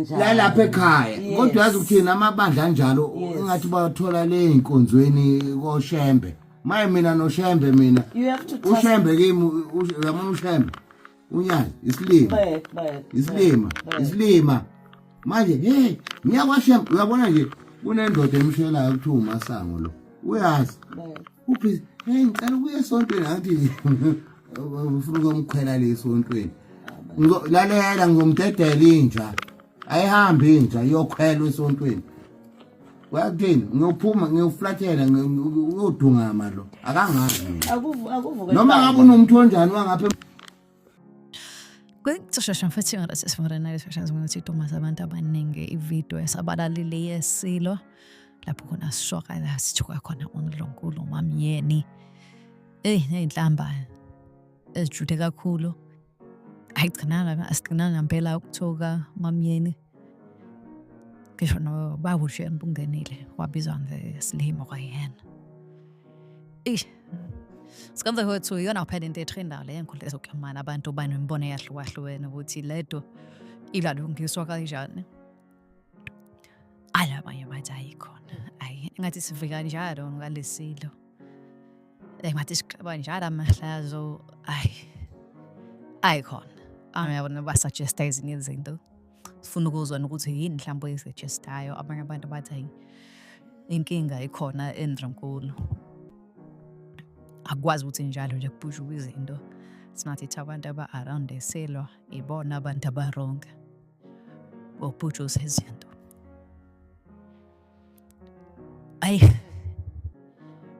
kanjalo lapha ekhaya kodwa yazi ukuthina amabandla anjalo engathi bathola le inkonzweni koShembe maye mina noShembe mina uShembe kimi uyabona uShembe unyazi isilima manje hey ngiyakwashembe uyabona nje kunendoda emshelayo kuthiwa uMasango lo uyazi uphi hey ngicela ukuya esontweni ngathi ufuna ukumkhwela le esontweni lalela ngomdedela inja ayihambi inja iyokhwela esontweni wakuthini ngiyophuma ngiyoflathela uyodungama lo akangazi noma ngabe unomuntu onjani wangapha Kwexesha mfethu ngasesifundana lesifashane ukuthi Thomas abantu abaningi ivideo esabalalile yesilo lapho khona sishoka la sithuka khona uNdlonkulu mamyeni nezinhlamba ezijude kakhulu asigcinanga ngempela ukuthoka mamyeni ngisho no babushe mbungenile wabizwa ngesilimo kwayena Sikanza kwethu yona kuphela into etrenda le enkulu ezokuxhumana abantu banembono eyahlukahlukene ukuthi leto ilalungiswa kanjani abanye bathi ayikhona ngathi sifika njalo ngalesilo ngathi siqhaba njalo amahlazo ayikhona yabona basuggesta ezinye izinto sifuna ukuzwa ukuthi yini mhlawumbe oyisuggestayo abanye abantu bathi inkinga ikhona eNdlonkulu akwazi ukuthi njalo nje kuphushuka izinto sinathi abantu aba-around esilo ibona abantu abaronga bokuphushusa izinto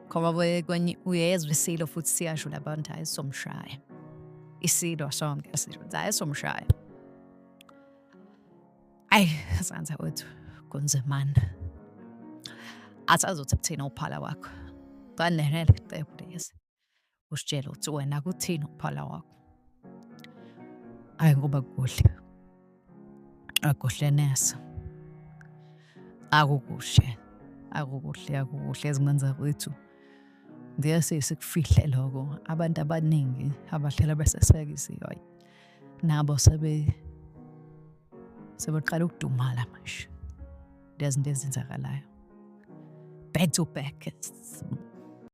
Koma kwenye uyezwa isilo futhi siyashula abantu ayisomshaya isilo sonke sisho ayisomshaya sanza wethu kunzimana asazothi kuthina uphala wakho kanenele kutephulezi usitshela ukuthi wena kuthina uphala wakho ngoba kuhle akuhle nesa akukuhle ezingenza kwethu ngiyase sikufihle lokho abantu abaningi abahlela besesekisiwe nabo sebeqala ukudumala manje lezinto ezenzakalayo back to back